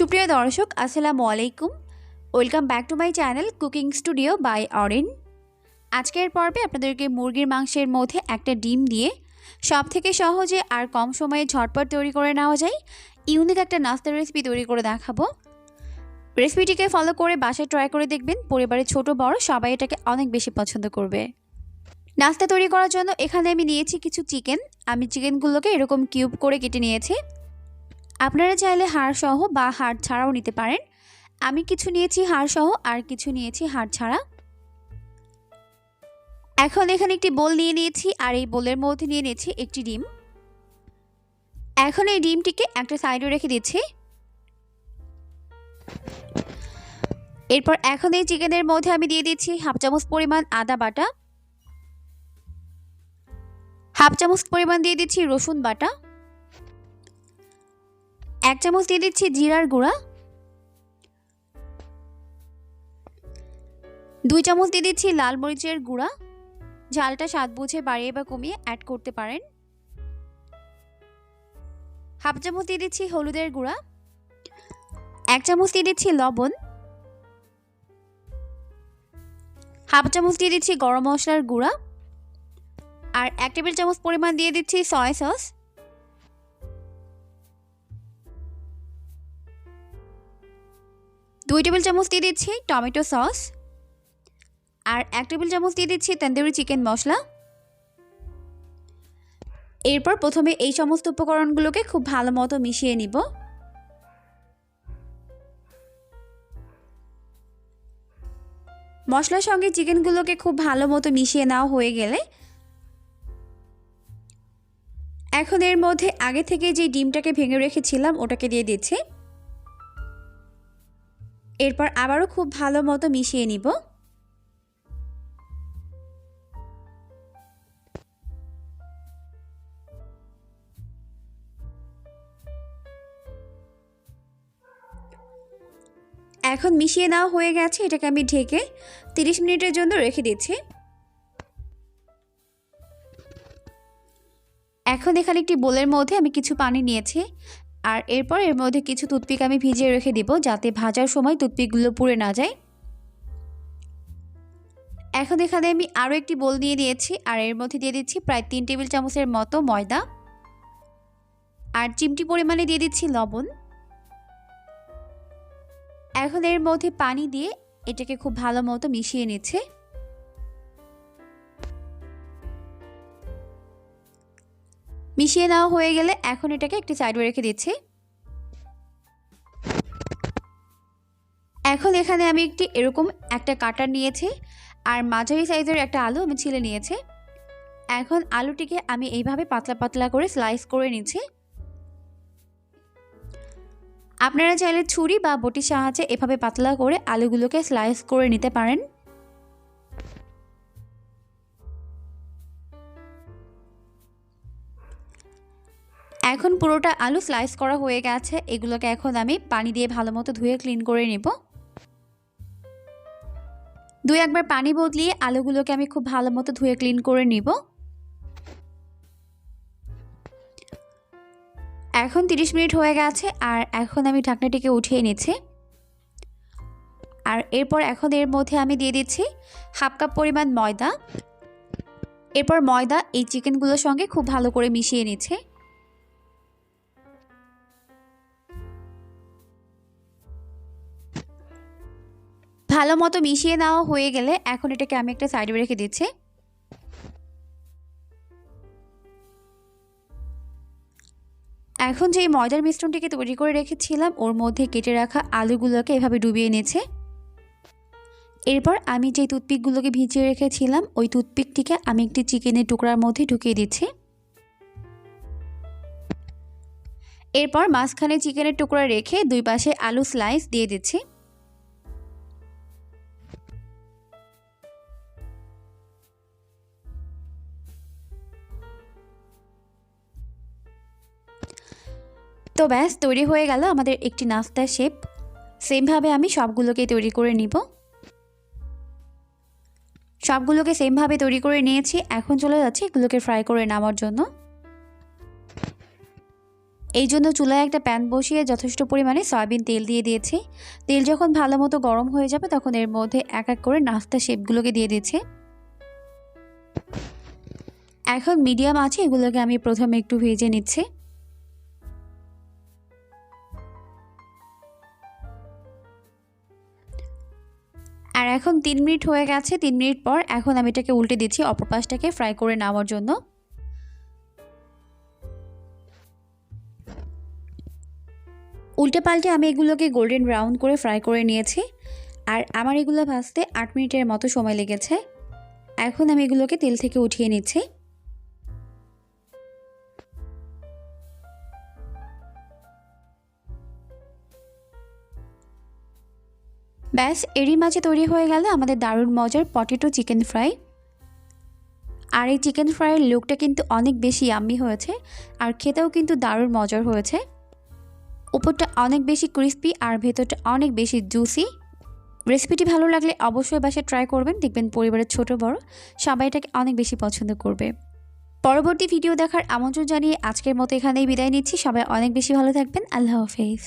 সুপ্রিয় দর্শক আসসালামু আলাইকুম। Welcome back to my channel cooking studio by Orin. আজকের পর্বে আপনাদেরকে মুরগির মাংসের মধ্যে একটা ডিম দিয়ে সবথেকে সহজে আর কম সময়ে ঝটপট তৈরি করে নেওয়া যায় ইউনিক একটা নাস্তা রেসিপি তৈরি করে দেখাবো। রেসিপিটিকে ফলো করে বাসায় ট্রাই করে দেখবেন, পরিবারের ছোট বড় সবাই এটাকে অনেক বেশি পছন্দ করবে। নাস্তা তৈরি করার জন্য এখানে আমি নিয়েছি কিছু চিকেন। আমি চিকেনগুলোকে এরকম কিউব করে কেটে নিয়েছি। আপনারা চাইলে হাড় সহ বা হাড় ছাড়াও নিতে পারেন। আমি কিছু নিয়েছি হাড় সহ আর কিছু নিয়েছি হাড় ছাড়া। এখন এখানে একটি বোল নিয়ে নিয়েছি আর এই বোলের মধ্যে নিয়ে নিয়েছি একটি ডিম। এখন এই ডিমটিকে একটা সাইডে রেখে দিচ্ছি। এরপর এখন এই চিকেনের মধ্যে আমি দিয়ে দিচ্ছি হাফ চামচ পরিমাণ আদা বাটা, হাফ চামচ পরিমাণ দিয়ে দিচ্ছি রসুন বাটা, 1 চামচ দিয়ে দিচ্ছি জিরার গুঁড়া, 2 চামচ দিয়ে দিচ্ছি লাল মরিচের গুঁড়া। ঝালটা স্বাদ বুঝে বাড়িয়ে বা কমিয়ে অ্যাড করতে পারেন। হাফ চামচ দিয়ে দিচ্ছি হলুদের গুঁড়া, 1 চামচ দিয়ে দিচ্ছি লবণ, হাফ চামচ দিয়ে দিচ্ছি গরম মশলার গুঁড়া আর 1 টেবিল চামচ পরিমাণ দিয়ে দিচ্ছি সয়া সস। 2 টেবিল চামচ দিয়ে দিচ্ছি টমেটো সস আর 1 টেবিল চামচ দিয়ে দিচ্ছি তন্দুরি চিকেন মশলা। এরপর প্রথমে এই সমস্ত উপকরণগুলোকে খুব ভালো মতো মিশিয়ে নিব। মশলার সঙ্গে চিকেনগুলোকে খুব ভালো মতো মিশিয়ে নেওয়া হয়ে গেলে এখন এর মধ্যে আগে থেকে যে ডিমটাকে ভেঙে রেখেছিলাম ওটাকে দিয়ে দিচ্ছি। এরপর আবারও খুব ভালো মতো মিশিয়ে নিব। এখন মিশিয়ে নেওয়া হয়ে গেছে, এটাকে আমি ঢেকে 30 মিনিটের জন্য রেখে দিচ্ছি। এখন এখানে একটি বোলের মধ্যে আমি কিছু পানি নিয়েছি আর এরপর এর মধ্যে কিছু টুথপিক আমি ভিজিয়ে রেখে দিব যাতে ভাজার সময় টুথপিকগুলো পুড়ে না যায়। এখন এখানে আমি আরও একটি বোল নিয়ে নিয়েছি আর এর মধ্যে দিয়ে দিচ্ছি প্রায় 3 টেবিল চামচের মতো ময়দা আর চিমটি পরিমাণে দিয়ে দিচ্ছি লবণ। এখন এর মধ্যে পানি দিয়ে এটাকে খুব ভালো মতো মিশিয়ে নিচ্ছে। মিশিয়ে নেওয়া হয়ে গেলে এখন এটাকে একটি সাইডে রেখে দিচ্ছি। এখন এখানে আমি এরকম একটা কাটার নিয়েছি আর মাঝারি সাইজের একটা আলু আমি ছিলে নিয়েছি। এখন আলুটিকে আমি এইভাবে পাতলা পাতলা করে স্লাইস করে নিচ্ছি। আপনারা চাইলে ছুরি বা বটির সাহায্যে এভাবে পাতলা করে আলুগুলোকে স্লাইস করে নিতে পারেন। এখন পুরোটা আলু স্লাইস করা হয়ে গেছে। এগুলোকে এখন আমি পানি দিয়ে ভালো মতো ধুয়ে ক্লিন করে নেব। 2-1 বার পানি বদলিয়ে আলুগুলোকে আমি খুব ভালো মতো ধুয়ে ক্লিন করে নিব। এখন 30 মিনিট হয়ে গেছে আর এখন আমি ঢাকনাটিকে উঠিয়ে নিচ্ছি। আর এরপর এখন এর মধ্যে আমি দিয়ে দিচ্ছি হাফ কাপ পরিমাণ ময়দা। এরপর ময়দা এই চিকেনগুলোর সঙ্গে খুব ভালো করে মিশিয়ে নিচ্ছে। ভালো মতো মিশিয়ে নেওয়া হয়ে গেলে এখন এটাকে আমি একটা সাইডে রেখে দিচ্ছি। এখন যে ময়দার মিশ্রণটিকে তৈরি করে রেখেছিলাম ওর মধ্যে কেটে রাখা আলুগুলোকে এভাবে ডুবিয়ে নিয়েছে। এরপর আমি যে টুথপিকগুলোকে ভিজিয়ে রেখেছিলাম ওই টুথপিকটিকে আমি একটি চিকেনের টুকরার মধ্যে ঢুকিয়ে দিচ্ছি। এরপর মাঝখানে চিকেনের টুকরা রেখে 2 পাশে আলু স্লাইস দিয়ে দিচ্ছি। তো ব্যাস তৈরি হয়ে গেল আমাদের একটি নাস্তার শেপ। সেমভাবে আমি সবগুলোকে তৈরি করে নিব। সবগুলোকে সেমভাবে তৈরি করে নিয়েছি। এখন চলে যাচ্ছি এগুলোকে ফ্রাই করে নেওয়ার জন্য। এই জন্য চুলায় একটা প্যান বসিয়ে যথেষ্ট পরিমাণে সয়াবিন তেল দিয়ে দিয়েছি। তেল যখন ভালো মতো গরম হয়ে যাবে তখন এর মধ্যে এক এক করে নাস্তা শেপগুলোকে দিয়ে দিচ্ছি। এখন মিডিয়াম আছে এগুলোকে আমি প্রথমে একটু ভেজে নিচ্ছি। আর এখন 3 মিনিট হয়ে গেছে। 3 মিনিট পর এখন আমি এটাকে উল্টে দিচ্ছি অপর পাশটাকে ফ্রাই করে নেওয়ার জন্য। উল্টে পাল্টে আমি এগুলোকে গোল্ডেন ব্রাউন করে ফ্রাই করে নিয়েছি। আর আমার এগুলো ভাজতে 8 মিনিটের মতো সময় লেগেছে। এখন আমি এগুলোকে তেল থেকে উঠিয়ে নিচ্ছি। ব্যাস, এরই মাঝে তৈরি হয়ে গেল আমাদের দারুণ মজার পটেটো চিকেন ফ্রাই। আর এই চিকেন ফ্রাইয়ের লুকটা কিন্তু অনেক বেশি ইয়াম্মি হয়েছে আর খেতেও কিন্তু দারুণ মজার হয়েছে। উপরটা অনেক বেশি ক্রিস্পি আর ভেতরটা অনেক বেশি জুসি। রেসিপিটি ভালো লাগলে অবশ্যই বাসায় ট্রাই করবেন, দেখবেন পরিবারের ছোট বড় সবাই এটাকে অনেক বেশি পছন্দ করবে। পরবর্তী ভিডিও দেখার আমন্ত্রণ জানিয়ে আজকের মতো এখানেই বিদায় নিচ্ছি। সবাই অনেক বেশি ভালো থাকবেন। আল্লাহ হাফেজ।